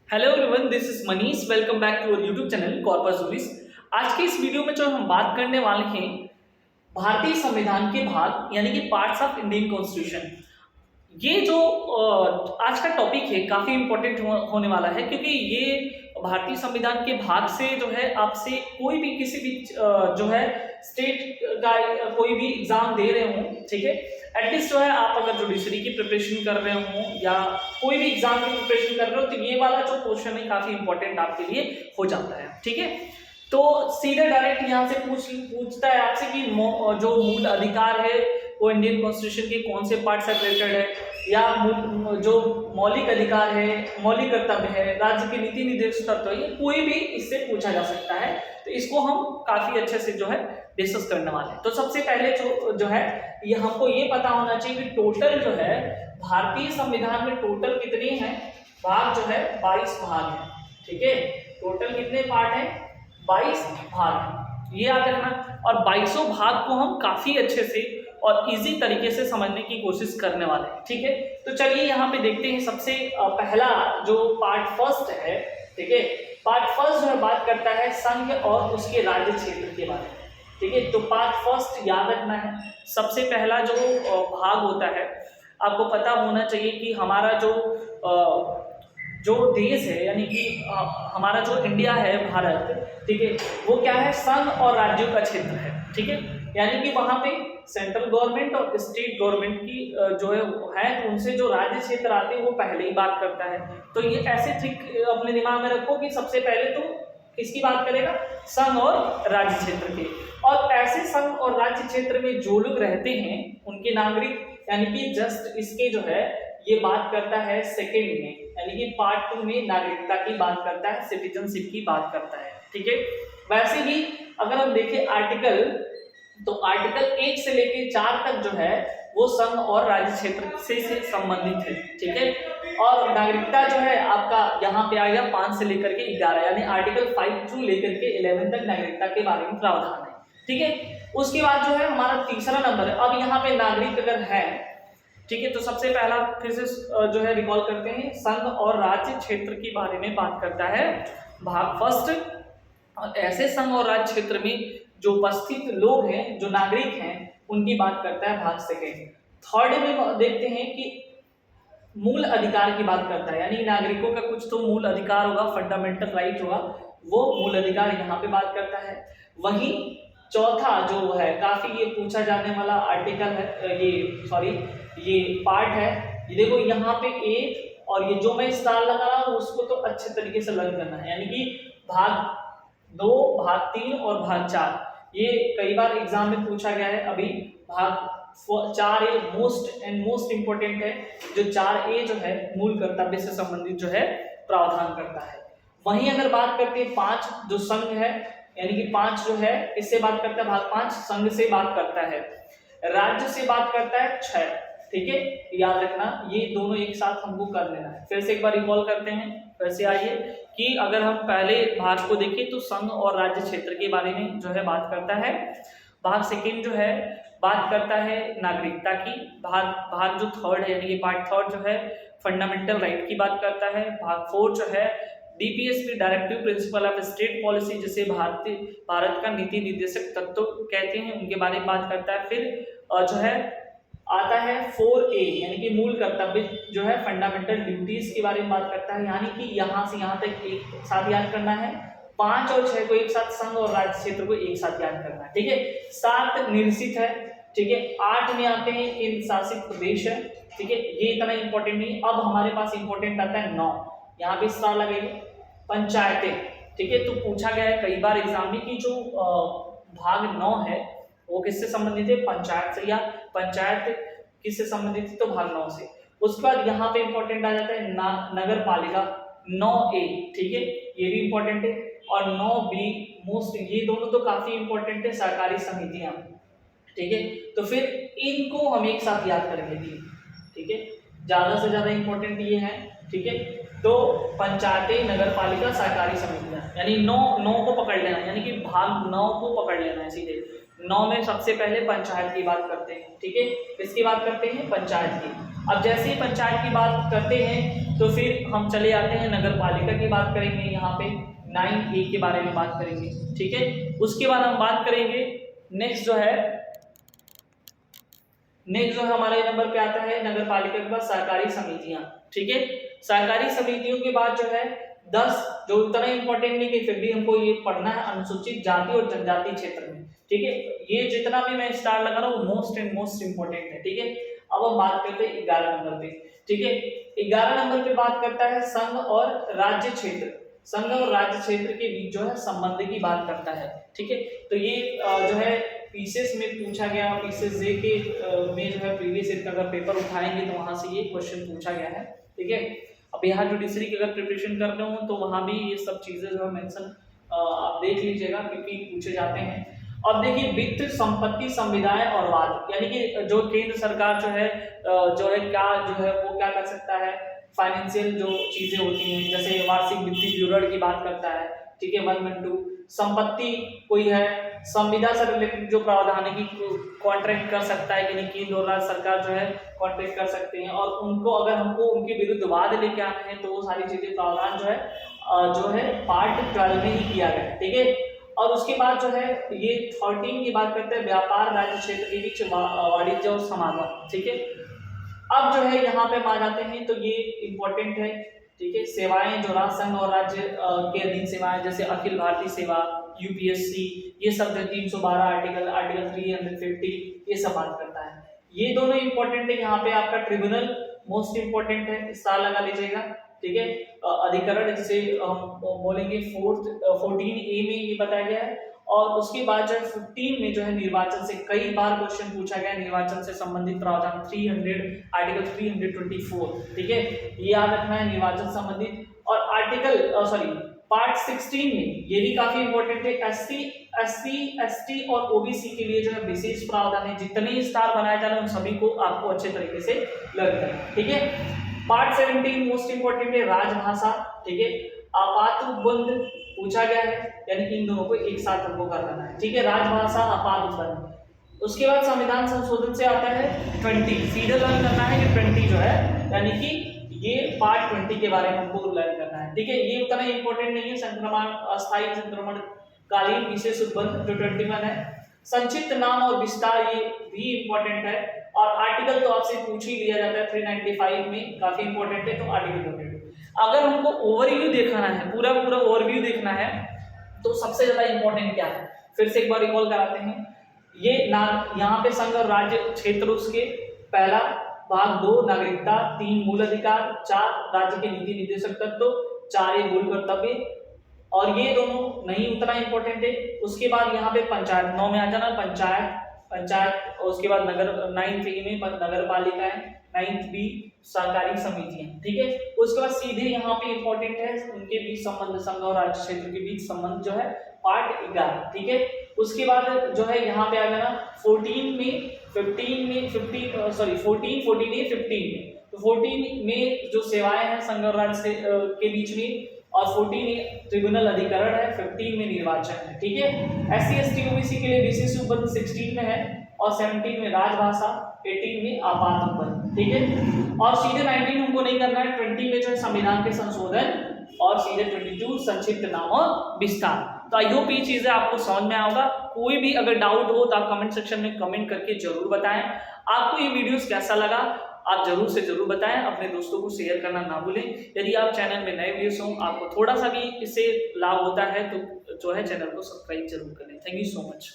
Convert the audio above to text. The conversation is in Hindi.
Hello everyone, this is Manish. Welcome back to our YouTube channel corpus juris. आज के इस वीडियो में जो हम बात करने वाले हैं भारतीय संविधान के भाग यानी कि पार्ट्स ऑफ इंडियन कॉन्स्टिट्यूशन। ये जो आज का टॉपिक है काफी इंपॉर्टेंट होने वाला है, क्योंकि ये भारतीय संविधान के भाग से जो है आपसे कोई भी किसी भी जो है स्टेट का कोई भी एग्जाम दे रहे हो, ठीक है, एटलीस्ट जो है आप अगर जुडिशरी की प्रिपरेशन कर रहे हो या कोई भी एग्जाम की प्रिपरेशन कर रहे हो, तो ये वाला जो क्वेश्चन है काफी इंपॉर्टेंट आपके लिए हो जाता है। ठीक है, तो सीधे डायरेक्ट यहाँ से पूछता है आपसे कि जो मूल अधिकार है वो इंडियन कॉन्स्टिट्यूशन के कौन से पार्ट से रिलेटेड है, या जो मौलिक अधिकार है, मौलिक कर्तव्य है, राज्य के नीति निर्देश तत्व है, ये कोई भी इससे पूछा जा सकता है। तो इसको हम काफी अच्छे से जो है डिस्कस करने वाले हैं। तो सबसे पहले जो है ये हमको ये पता होना चाहिए कि टोटल जो है भारतीय संविधान में टोटल कितने हैं भाग, जो है 22 भाग है। ठीक है, टोटल कितने पार्ट है? 22 भाग है, ये याद रखना। और 22 भाग को हम काफी अच्छे से और इजी तरीके से समझने की कोशिश करने वाले हैं। ठीक है, तो चलिए यहाँ पे देखते हैं। सबसे पहला जो पार्ट फर्स्ट है, ठीक है, पार्ट फर्स्ट जो है बात करता है संघ और उसके राज्य क्षेत्र के बारे में। ठीक है, तो पार्ट फर्स्ट याद रखना है। सबसे पहला जो भाग होता है, आपको पता होना चाहिए कि हमारा जो देश है यानी कि हमारा जो इंडिया है, भारत, ठीक है, वो क्या है? संघ और राज्यों का क्षेत्र है। ठीक है, यानी कि वहां पे सेंट्रल गवर्नमेंट और स्टेट गवर्नमेंट की जो है उनसे जो राज्य क्षेत्र आते हैं वो पहले ही बात करता है। तो ये ऐसे ट्रिक अपने दिमाग में रखो कि सबसे पहले तो किसकी बात करेगा? संघ और राज्य क्षेत्र के। और ऐसे संघ और राज्य क्षेत्र में जो लोग रहते हैं उनके नागरिक, यानी कि जस्ट इसके जो है ये बात करता है सेकेंड में, यानी कि पार्ट 2 में नागरिकता की बात करता है, सिटीजनशिप की बात करता है। ठीक है, वैसे ही अगर हम देखें आर्टिकल, तो आर्टिकल 1 से लेके 4 तक जो है वो संघ और राज्य क्षेत्र से संबंधित है। ठीक है, और नागरिकता जो है आपका यहाँ पे आ गया 5 से लेकर के 11, यानी आर्टिकल 5 टू लेकर के 11 तक नागरिकता के बारे में प्रावधान है। ठीक है, उसके बाद जो है हमारा तीसरा नंबर है। अब यहाँ पे नागरिक अगर है, ठीक है, तो सबसे पहला फिर से जो है रिकॉल करते हैं, संघ और राज्य क्षेत्र के बारे में बात करता है भाग फर्स्ट। और ऐसे संघ और राज्य क्षेत्र में जो उपस्थित लोग हैं, जो नागरिक हैं, उनकी बात करता है भाग सेकेंड। थर्ड में देखते हैं कि मूल अधिकार की बात करता है, यानी नागरिकों का कुछ तो मूल अधिकार होगा, फंडामेंटल राइट होगा, वो मूल अधिकार यहाँ पे बात करता है। वहीं चौथा जो है काफी ये पूछा जाने वाला आर्टिकल है, ये पार्ट है। ये देखो यहाँ पे ए, और ये जो मैं स्टार लगा रहा हूँ उसको तो अच्छे तरीके से लर्न करना है, यानी कि भाग 2, भाग 3 और भाग 4, ये कई बार एग्जाम में पूछा गया है। अभी भाग 4 ए मोस्ट इंपोर्टेंट है। जो 4A जो है मूल कर्तव्य से संबंधित जो है प्रावधान करता है। वहीं अगर बात करते हैं 5 जो संघ है, यानी कि 5 जो है इससे बात करता है, भाग 5 संघ से बात करता है, राज्य से बात करता है 6। ठीक है, याद रखना, ये दोनों एक साथ हमको कर लेना है। फिर से एक बार रिकॉल करते हैं। फिर से आइए कि अगर हम पहले भाग को देखें तो संघ और राज्य क्षेत्र के बारे में जो है बात करता है। भाग सेकेंड जो है बात करता है नागरिकता की। भाग जो थर्ड है, यानी कि पार्ट थर्ड जो है फंडामेंटल राइट की बात करता है। भाग 4 जो है DPSP directive principle of state policy, जिसे भारत का नीति निर्देशक तत्व कहते हैं, उनके बारे में बात करता है। फिर जो है आता है 4A, यानी कि मूल कर्तव्य जो है फंडामेंटल ड्यूटीज के बारे में बात करता है, यानी कि यहाँ से यहाँ तक एक साथ याद करना है। 5 और 6 को एक साथ, संघ और राज्य क्षेत्र को एक साथ याद करना है। ठीक है, 7 निरसित है। ठीक है, 8 में आते हैं केंद्र शासित प्रदेश है। ठीक है, ये इतना इंपॉर्टेंट नहीं। अब हमारे पास इंपॉर्टेंट आता है 9, यहाँ पे स्टार लगेगा, पंचायतें। ठीक है, तो पूछा गया है कई बार एग्जाम में कि जो भाग 9 है वो किससे संबंधित है? पंचायत से। या पंचायत किससे संबंधित है? तो भाग 9 से। उसके बाद यहाँ पे इंपॉर्टेंट आ जाता है नगर पालिका 9A। ठीक है, ये भी इंपॉर्टेंट है। और 9B मोस्ट, ये दोनों तो काफी इंपॉर्टेंट है, सहकारी समितियां। ठीक है, तो फिर इनको हम एक साथ याद करेंगे। ठीक है, ज्यादा से ज्यादा इंपॉर्टेंट ये है। ठीक है, तो पंचायतें, नगर पालिका, सहकारी समितियां, यानी 9 को पकड़ लेना, यानी कि भाग 9 को पकड़ लेना है सीधे। 9 में सबसे पहले पंचायत की बात करते हैं। ठीक है, इसकी बात करते हैं पंचायत की। अब जैसे ही पंचायत की बात करते हैं तो फिर हम चले आते हैं नगर पालिका की बात करेंगे, यहाँ पे 9A के बारे में बात करेंगे, ठीक है। उसके बाद हम बात करेंगे नेक्स्ट जो है हमारे नंबर पे आता है नगर पालिका के बाद सहकारी समितियां, ठीक है। सहकारी समितियों के बाद जो है 10, जो उतना इंपॉर्टेंट नहीं कि फिर भी हमको ये पढ़ना है, अनुसूचित जाति और जनजाति क्षेत्र में, ठीक है। ये जितना भी मैं स्टार लगा रहा हूँ मोस्ट एंड मोस्ट इंपॉर्टेंट है, ठीक है। अब हम बात करते हैं 11 नंबर पे, ठीक है। 11 नंबर पे बात करता है संघ और राज्य क्षेत्र, संघ और राज्य क्षेत्र के बीच जो है संबंध की बात करता है, ठीक है। तो ये जो है पीसीएस में पूछा गया, पीसीएस जे के में जो है प्रीवियस ईयर का अगर पेपर उठाएंगे तो वहां से ये क्वेश्चन पूछा गया है, ठीक है। अब यहाँ जुडिशरी की अगर प्रिपरेशन कर रहे हो तो वहां भी ये सब चीजें जो है मेंशन आप देख लीजिएगा क्योंकि पूछे जाते हैं। अब देखिए वित्त, संपत्ति, संविदाएं और वाद, यानी कि जो केंद्र सरकार जो है क्या जो है वो क्या कर सकता है, फाइनेंशियल जो चीजें होती हैं जैसे वार्षिक वित्तीय विवरण की बात करता है, ठीक है। 112 संपत्ति कोई है, संविदा से रिलेटेड जो प्रावधान है कि कॉन्ट्रैक्ट कर सकता है कि नहीं, केंद्र और राज्य सरकार जो है कॉन्ट्रैक्ट कर सकते हैं, और उनको अगर हमको उनके विरुद्ध वाद लेके आने हैं तो वो सारी चीजें प्रावधान जो है पार्ट 12 में ही किया गया, ठीक है। और उसके बाद जो है ये 13 की बात करते हैं व्यापार राज्य क्षेत्र के बीच वाणिज्य और समागम, ठीक है। अब जो है यहाँ पे हम आ जाते हैं तो ये इंपॉर्टेंट है, ठीक है। सेवाएं जो राज्य संघ और राज्य के अधीन सेवाएं जैसे अखिल भारतीय सेवा, यूपीएससी, ये सब जो 312 आर्टिकल 350 ये सब बात करता है। ये दोनों इंपॉर्टेंट है। यहाँ पे आपका ट्रिब्यूनल मोस्ट इंपॉर्टेंट है, साल लगा लीजिएगा, ठीक है। अधिकरण जिसे हम बोलेंगे 14A में ये बताया गया है। और उसके बाद जो 15 में जो है निर्वाचन से कई बार क्वेश्चन पूछा गया, निर्वाचन से संबंधित प्रावधान 300 आर्टिकल 324, ठीक है, ये याद रखना है निर्वाचन संबंधित। और पार्ट 16 में ये भी काफी इंपॉर्टेंट है, SC, ST और OBC के लिए जो है विशेष प्रावधान है, जितने स्टार बनाए जा रहे हैं उन सभी को आपको अच्छे तरीके से लगता है, ठीक है। पार्ट 17 मोस्ट इंपॉर्टेंट है राजभाषा, ठीक है। आपात उपबंध पूछा गया है, यानी कि इन दोनों को एक साथ हमको करना है, ठीक है, राजभाषा आपात उपबंध। उसके बाद संविधान संशोधन से आता है 20, सीधे लर्न करना है कि 20 जो है, यानी कि ये पार्ट 20 के बारे में हमको लर्न करना है, ठीक है। ये उतना इंपॉर्टेंट नहीं है। संक्रमण, अस्थायी संक्रमण कालीन विशेष उपबंध जो 21 है। संक्षिप्त नाम और विस्तार ये भी इंपॉर्टेंट है। और आर्टिकल तो आपसे पूछ ही लिया जाता है 395 में, काफी इंपॉर्टेंट है, तो आर्टिकल 22। अगर हमको ओवरव्यू देखना है, पूरा ओवरव्यू देखना है तो सबसे ज्यादा इंपॉर्टेंट क्या है, फिर से एक बार रिकॉल कराते हैं। ये यहाँ पे संघ और राज्य क्षेत्र उसके पहला भाग 2 नागरिकता, 3 मूल अधिकार, 4 राज्य के नीति निर्देशक तत्व, 4 ये मूल कर्तव्य, और ये दोनों नहीं उतना इंपॉर्टेंट है। उसके बाद यहाँ पे पंचायत 9 में आ जाना, पंचायत, और उसके बाद 9th A में नगर पालिका है, 9th B सहकारी समितियां, ठीक है। उसके बाद सीधे यहाँ पे इंपॉर्टेंट है उनके बीच संबंध, संघ और राज्य क्षेत्र के बीच संबंध जो है पार्ट 11, ठीक है। उसके बाद जो है यहाँ पे आ जाना 14 में 15 में 15 सॉरी 14 में तो 14 में जो सेवाएं हैं संघ और राज्य के बीच में, और 14 ट्रिब्यूनल अधिकरण है, 15 में निर्वाचन है, ठीक है। SC ST OBC के लिए विशेष उपबंध 16 में है, और 17 में राजभाषा, 18 में आपात उपबंध, ठीक है। और सीधे 19 हमको नहीं करना है, 20 में जो है संविधान के संशोधन, और सीधे 22 संक्षिप्त नाम और विस्तार। तो आई होप ये चीजें आपको समझ में आएगा। कोई भी अगर डाउट हो तो आप कमेंट सेक्शन में कमेंट करके जरूर बताएं। आपको ये वीडियोस कैसा लगा आप जरूर से जरूर बताएं, अपने दोस्तों को शेयर करना ना भूलें। यदि आप चैनल में नए व्यूअर्स हो, आपको थोड़ा सा भी इससे लाभ होता है तो जो है चैनल को सब्सक्राइब जरूर करें। Thank you so much.